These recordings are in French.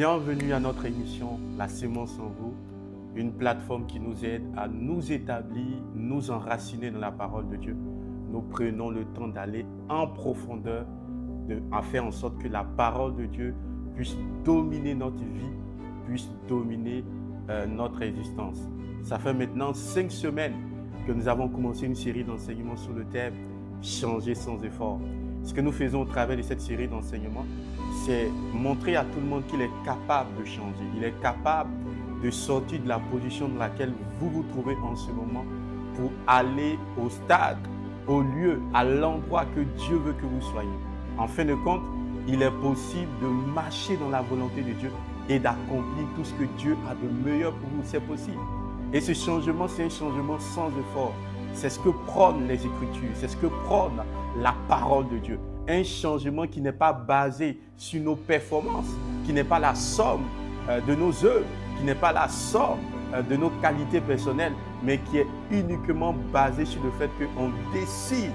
Bienvenue à notre émission La Sémence en vous, une plateforme qui nous aide à nous établir, nous enraciner dans la parole de Dieu. Nous prenons le temps d'aller en profondeur, à faire en sorte que la parole de Dieu puisse dominer notre vie, puisse dominer notre existence. Ça fait maintenant 5 semaines que nous avons commencé une série d'enseignements sur le thème « Changer sans effort ». Ce que nous faisons au travers de cette série d'enseignements, c'est montrer à tout le monde qu'il est capable de changer. Il est capable de sortir de la position dans laquelle vous vous trouvez en ce moment pour aller au stade, au lieu, à l'endroit que Dieu veut que vous soyez. En fin de compte, il est possible de marcher dans la volonté de Dieu et d'accomplir tout ce que Dieu a de meilleur pour vous. C'est possible. Et ce changement, c'est un changement sans effort. C'est ce que prônent les Écritures, c'est ce que prône la parole de Dieu. Un changement qui n'est pas basé sur nos performances, qui n'est pas la somme de nos œuvres, qui n'est pas la somme de nos qualités personnelles, mais qui est uniquement basé sur le fait qu'on décide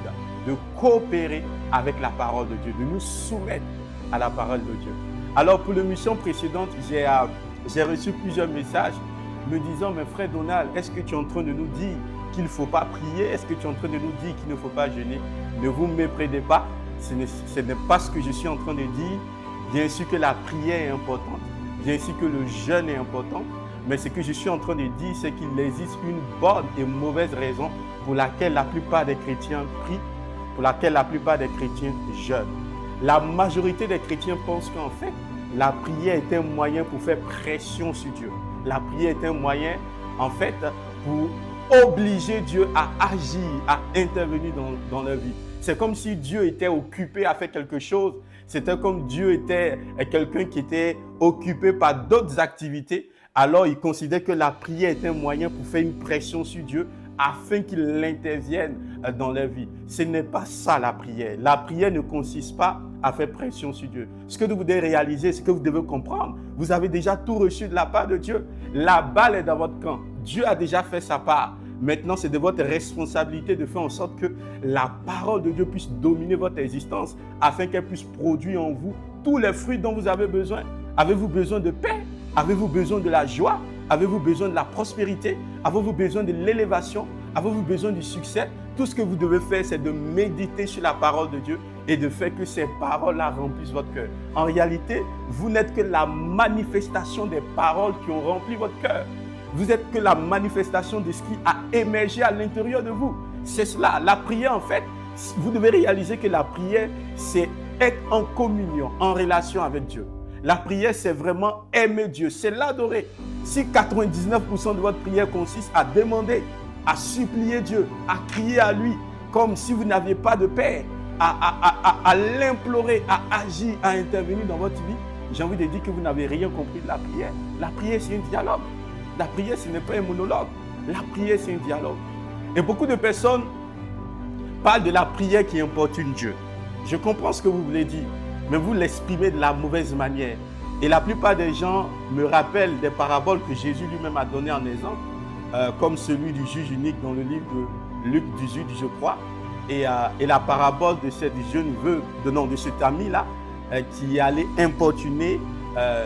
de coopérer avec la parole de Dieu, de nous soumettre à la parole de Dieu. Alors pour l'émission précédente, j'ai reçu plusieurs messages me disant, mais frère Donald, est-ce que tu es en train de nous dire qu'il ne faut pas prier? Est-ce que tu es en train de nous dire qu'il ne faut pas jeûner? Ne vous méprenez pas, ce n'est pas ce que je suis en train de dire. Bien sûr que la prière est importante, bien sûr que le jeûne est important, mais ce que je suis en train de dire, c'est qu'il existe une bonne et mauvaise raison pour laquelle la plupart des chrétiens prient, pour laquelle la plupart des chrétiens jeûnent. La majorité des chrétiens pensent qu'en fait, la prière est un moyen pour faire pression sur Dieu. La prière est un moyen, en fait, pour obliger Dieu à agir, à intervenir dans leur vie. C'est comme si Dieu était occupé à faire quelque chose. C'était comme Dieu était quelqu'un qui était occupé par d'autres activités. Alors, il considère que la prière est un moyen pour faire une pression sur Dieu afin qu'il intervienne dans leur vie. Ce n'est pas ça la prière. La prière ne consiste pas à faire pression sur Dieu. Ce que vous devez réaliser, ce que vous devez comprendre, vous avez déjà tout reçu de la part de Dieu. La balle est dans votre camp. Dieu a déjà fait sa part. Maintenant, c'est de votre responsabilité de faire en sorte que la parole de Dieu puisse dominer votre existence afin qu'elle puisse produire en vous tous les fruits dont vous avez besoin. Avez-vous besoin de paix? Avez-vous besoin de la joie? Avez-vous besoin de la prospérité? Avez-vous besoin de l'élévation? Avez-vous besoin du succès? Tout ce que vous devez faire, c'est de méditer sur la parole de Dieu et de faire que ces paroles-là remplissent votre cœur. En réalité, vous n'êtes que la manifestation des paroles qui ont rempli votre cœur. Vous êtes que la manifestation de ce qui a émergé à l'intérieur de vous. C'est cela. La prière, en fait, vous devez réaliser que la prière, c'est être en communion, en relation avec Dieu. La prière, c'est vraiment aimer Dieu, c'est l'adorer. Si 99% de votre prière consiste à demander, à supplier Dieu, à crier à lui, comme si vous n'aviez pas de Père, à l'implorer, à agir, à intervenir dans votre vie, j'ai envie de dire que vous n'avez rien compris de la prière. La prière, c'est un dialogue. La prière, ce n'est pas un monologue. La prière, c'est un dialogue. Et beaucoup de personnes parlent de la prière qui importune Dieu. Je comprends ce que vous voulez dire, mais vous l'exprimez de la mauvaise manière. Et la plupart des gens me rappellent des paraboles que Jésus lui-même a données en exemple, comme celui du juge unique dans le livre de Luc 18, je crois, et la parabole de cette jeune veuve, de cet ami-là, qui allait importuner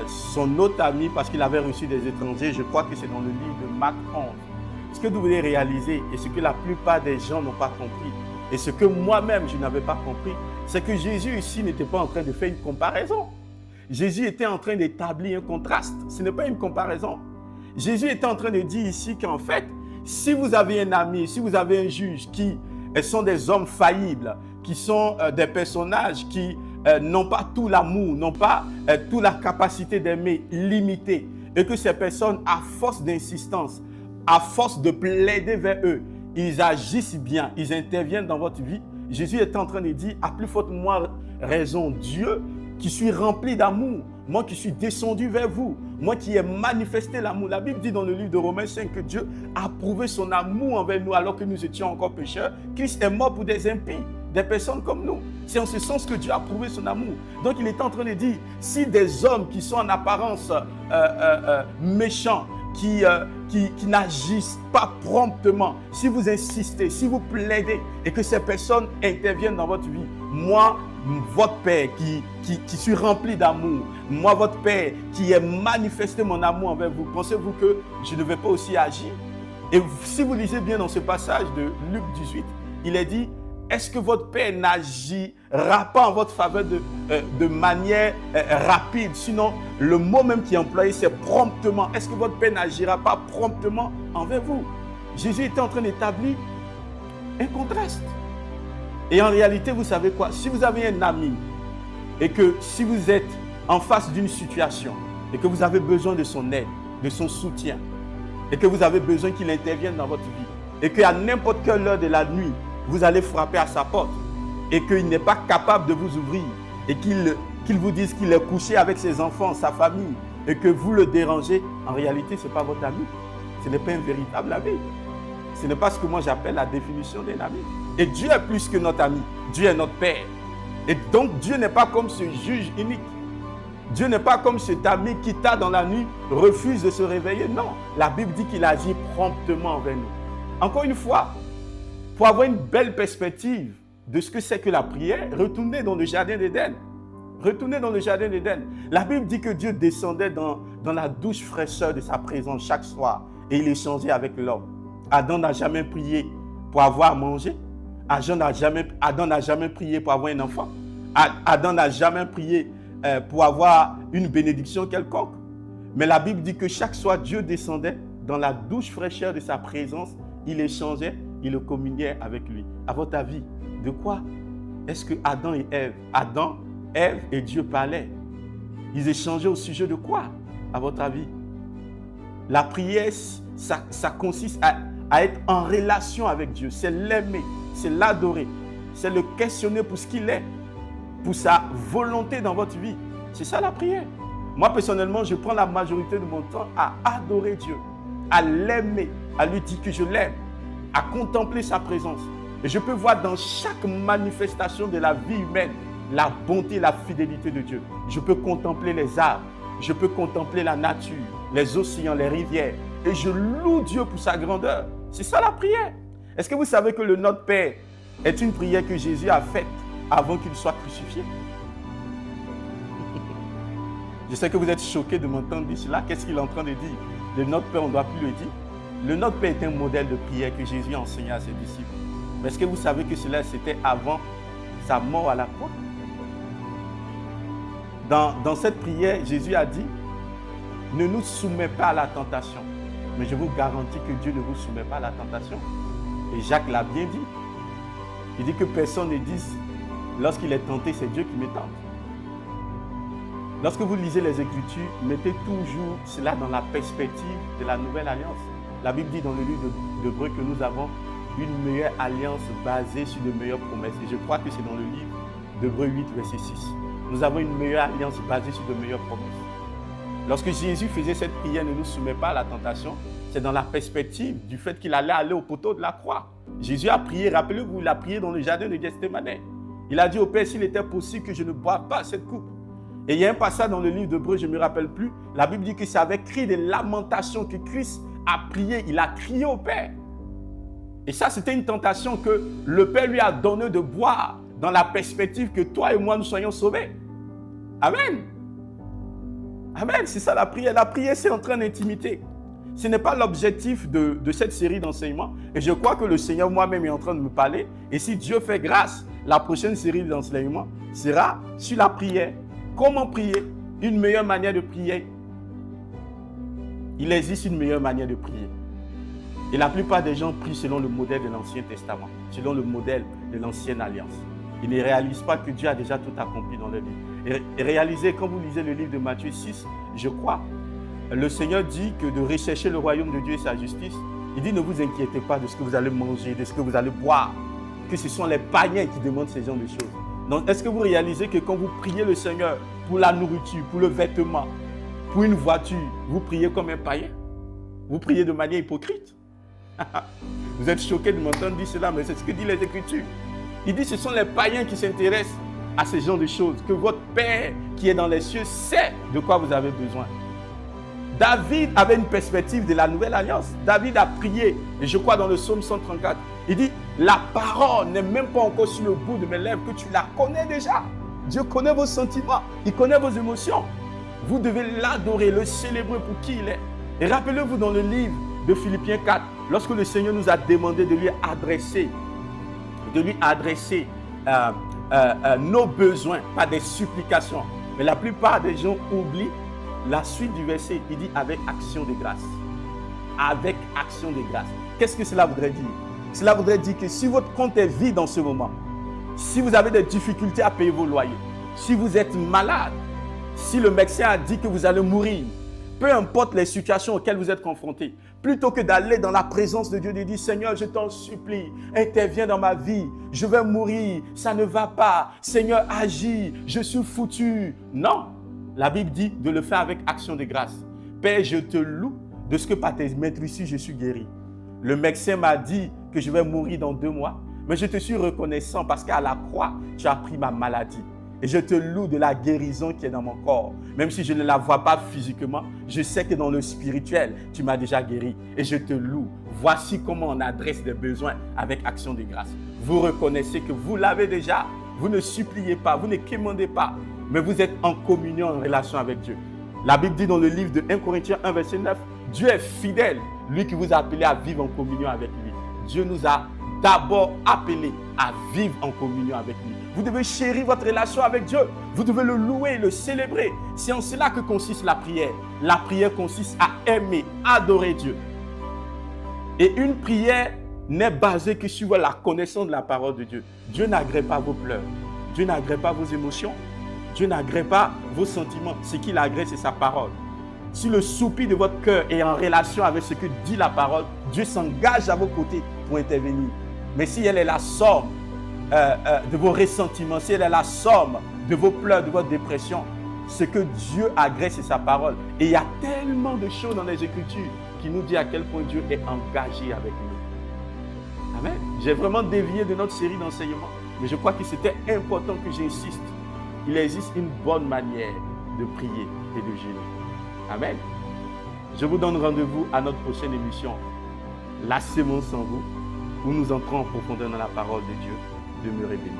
son autre ami parce qu'il avait reçu des étrangers. Je crois que c'est dans le livre de Marc 11. Ce que vous devez réaliser et ce que la plupart des gens n'ont pas compris et ce que moi-même je n'avais pas compris, c'est que Jésus ici n'était pas en train de faire une comparaison. Jésus était en train d'établir un contraste. Ce n'est pas une comparaison. Jésus était en train de dire ici qu'en fait, si vous avez un ami, si vous avez un juge qui sont des hommes faillibles, qui sont des personnages qui n'ont pas tout l'amour, n'ont pas toute la capacité d'aimer limitée, et que ces personnes, à force d'insistance, à force de plaider vers eux, ils agissent bien, ils interviennent dans votre vie. Jésus est en train de dire, à plus forte raison, Dieu, qui suis rempli d'amour, moi qui suis descendu vers vous, moi qui ai manifesté l'amour. La Bible dit dans le livre de Romains 5 que Dieu a prouvé son amour envers nous alors que nous étions encore pécheurs. Christ est mort pour des impies, des personnes comme nous. C'est en ce sens que Dieu a prouvé son amour. Donc il est en train de dire, si des hommes qui sont en apparence méchants, qui n'agissent pas promptement, si vous insistez, si vous plaidez et que ces personnes interviennent dans votre vie, moi, votre Père qui suis rempli d'amour, moi votre Père qui ai manifesté mon amour envers vous, pensez-vous que je ne vais pas aussi agir? Et si vous lisez bien dans ce passage de Luc 18, il est dit, est-ce que votre Père n'agira pas en votre faveur de manière rapide? Sinon, le mot même qui est employé, c'est promptement. Est-ce que votre Père n'agira pas promptement envers vous? Jésus était en train d'établir un contraste. Et en réalité, vous savez quoi? Si vous avez un ami et que si vous êtes en face d'une situation et que vous avez besoin de son aide, de son soutien, et que vous avez besoin qu'il intervienne dans votre vie, et qu'à n'importe quelle heure de la nuit, vous allez frapper à sa porte, et qu'il n'est pas capable de vous ouvrir, et qu'il vous dise qu'il est couché avec ses enfants, sa famille, et que vous le dérangez, en réalité, ce n'est pas votre ami. Ce n'est pas un véritable ami. Ce n'est pas ce que moi j'appelle la définition d'un ami. Et Dieu est plus que notre ami. Dieu est notre Père. Et donc, Dieu n'est pas comme ce juge unique. Dieu n'est pas comme cet ami qui tard dans la nuit refuse de se réveiller. Non, la Bible dit qu'il agit promptement envers nous. Encore une fois, pour avoir une belle perspective de ce que c'est que la prière, retournez dans le jardin d'Éden. Retournez dans le jardin d'Éden. La Bible dit que Dieu descendait dans la douce fraîcheur de sa présence chaque soir et il échangeait avec l'homme. Adam n'a jamais prié pour avoir à manger. Adam n'a jamais prié pour avoir un enfant. Adam n'a jamais prié pour avoir une bénédiction quelconque. Mais la Bible dit que chaque soir, Dieu descendait dans la douce fraîcheur de sa présence. Il échangeait, il communiait avec lui. À votre avis, de quoi est-ce que Adam, Ève et Dieu parlaient? Ils échangeaient au sujet de quoi, à votre avis? La prière, ça consiste à être en relation avec Dieu. C'est l'aimer, c'est l'adorer, c'est le questionner pour ce qu'il est, pour sa volonté dans votre vie. C'est ça la prière. Moi, personnellement, je prends la majorité de mon temps à adorer Dieu, à l'aimer, à lui dire que je l'aime, à contempler sa présence. Et je peux voir dans chaque manifestation de la vie humaine la bonté et la fidélité de Dieu. Je peux contempler les arbres, je peux contempler la nature, les océans, les rivières. Et je loue Dieu pour sa grandeur. C'est ça la prière. Est-ce que vous savez que le Notre Père est une prière que Jésus a faite avant qu'il soit crucifié? Je sais que vous êtes choqués de m'entendre dire cela. Qu'est-ce qu'il est en train de dire? Le Notre Père, on ne doit plus le dire. Le Notre Père est un modèle de prière que Jésus a enseigné à ses disciples. Mais est-ce que vous savez que cela, c'était avant sa mort à la croix? Dans cette prière, Jésus a dit, ne nous soumets pas à la tentation. Mais je vous garantis que Dieu ne vous soumet pas à la tentation. Et Jacques l'a bien dit. Il dit que personne ne dise, lorsqu'il est tenté, c'est Dieu qui me tente. Lorsque vous lisez les Écritures, mettez toujours cela dans la perspective de la nouvelle alliance. La Bible dit dans le livre d'Hébreux que nous avons une meilleure alliance basée sur de meilleures promesses. Et je crois que c'est dans le livre d'Hébreux 8, verset 6. Nous avons une meilleure alliance basée sur de meilleures promesses. Lorsque Jésus faisait cette prière, ne nous soumet pas à la tentation, c'est dans la perspective du fait qu'il allait aller au poteau de la croix. Jésus a prié, rappelez-vous, il a prié dans le jardin de Gethsémane. Il a dit au Père, s'il était possible que je ne boive pas cette coupe. Et il y a un passage dans le livre d'Hébreux, je ne me rappelle plus, la Bible dit que c'est avec cri de lamentation que Christ a prié, il a crié au Père. Et ça, c'était une tentation que le Père lui a donné de boire dans la perspective que toi et moi, nous soyons sauvés. Amen. Amen, c'est ça la prière. La prière, c'est entrer en intimité. Ce n'est pas l'objectif de cette série d'enseignements. Et je crois que le Seigneur moi-même est en train de me parler. Et si Dieu fait grâce, la prochaine série d'enseignements sera sur la prière. Comment prier? Une meilleure manière de prier. Il existe une meilleure manière de prier. Et la plupart des gens prient selon le modèle de l'Ancien Testament, selon le modèle de l'Ancienne Alliance. Ils ne réalisent pas que Dieu a déjà tout accompli dans leur vie. Et réalisez, quand vous lisez le livre de Matthieu 6, je crois, le Seigneur dit que de rechercher le royaume de Dieu et sa justice, il dit ne vous inquiétez pas de ce que vous allez manger, de ce que vous allez boire, que ce sont les païens qui demandent ce genre de choses. Donc, est-ce que vous réalisez que quand vous priez le Seigneur pour la nourriture, pour le vêtement, pour une voiture, vous priez comme un païen? Vous priez de manière hypocrite. Vous êtes choqués de m'entendre dire cela, mais c'est ce que dit les Écritures. Il dit que ce sont les païens qui s'intéressent à ce genre de choses, que votre Père qui est dans les cieux sait de quoi vous avez besoin. David avait une perspective de la nouvelle alliance. David a prié, et je crois dans le psaume 134, il dit, la parole n'est même pas encore sur le bout de mes lèvres, que tu la connais déjà. Dieu connaît vos sentiments, il connaît vos émotions. Vous devez l'adorer, le célébrer pour qui il est. Et rappelez-vous dans le livre de Philippiens 4, lorsque le Seigneur nous a demandé de lui adresser nos besoins, pas des supplications. Mais la plupart des gens oublient la suite du verset. Il dit avec action de grâce. Avec action de grâce. Qu'est-ce que cela voudrait dire? Cela voudrait dire que si votre compte est vide en ce moment, si vous avez des difficultés à payer vos loyers, si vous êtes malade, si le médecin a dit que vous allez mourir, peu importe les situations auxquelles vous êtes confrontés, plutôt que d'aller dans la présence de Dieu, de dire Seigneur, je t'en supplie, interviens dans ma vie, je vais mourir, ça ne va pas, Seigneur, agis, je suis foutu. Non, la Bible dit de le faire avec action de grâce. Père, je te loue de ce que par tes maîtrises je suis guéri. Le médecin m'a dit que je vais mourir dans 2 mois, mais je te suis reconnaissant parce qu'à la croix, tu as pris ma maladie. Et je te loue de la guérison qui est dans mon corps. Même si je ne la vois pas physiquement, je sais que dans le spirituel, tu m'as déjà guéri. Et je te loue. Voici comment on adresse des besoins avec action de grâce. Vous reconnaissez que vous l'avez déjà. Vous ne suppliez pas, vous ne quémandez pas. Mais vous êtes en communion, en relation avec Dieu. La Bible dit dans le livre de 1 Corinthiens 1, verset 9, Dieu est fidèle, lui qui vous a appelé à vivre en communion avec lui. Dieu nous a d'abord appelés à vivre en communion avec lui. Vous devez chérir votre relation avec Dieu. Vous devez le louer, le célébrer. C'est en cela que consiste la prière. La prière consiste à aimer, adorer Dieu. Et une prière n'est basée que sur la connaissance de la parole de Dieu. Dieu n'agrée pas vos pleurs. Dieu n'agrée pas vos émotions. Dieu n'agrée pas vos sentiments. Ce qu'il agrée, c'est sa parole. Si le soupir de votre cœur est en relation avec ce que dit la parole, Dieu s'engage à vos côtés pour intervenir. Mais si elle est la somme de vos ressentiments, si elle est la somme de vos pleurs, de votre dépression, ce que Dieu agrée, c'est sa parole. Et il y a tellement de choses dans les Écritures qui nous disent à quel point Dieu est engagé avec nous. Amen. J'ai vraiment dévié de notre série d'enseignements, mais je crois que c'était important que j'insiste. Il existe une bonne manière de prier et de gêner. Amen. Je vous donne rendez-vous à notre prochaine émission, La sémence en vous, où nous entrons en profondeur dans la parole de Dieu. Demeurez bénis.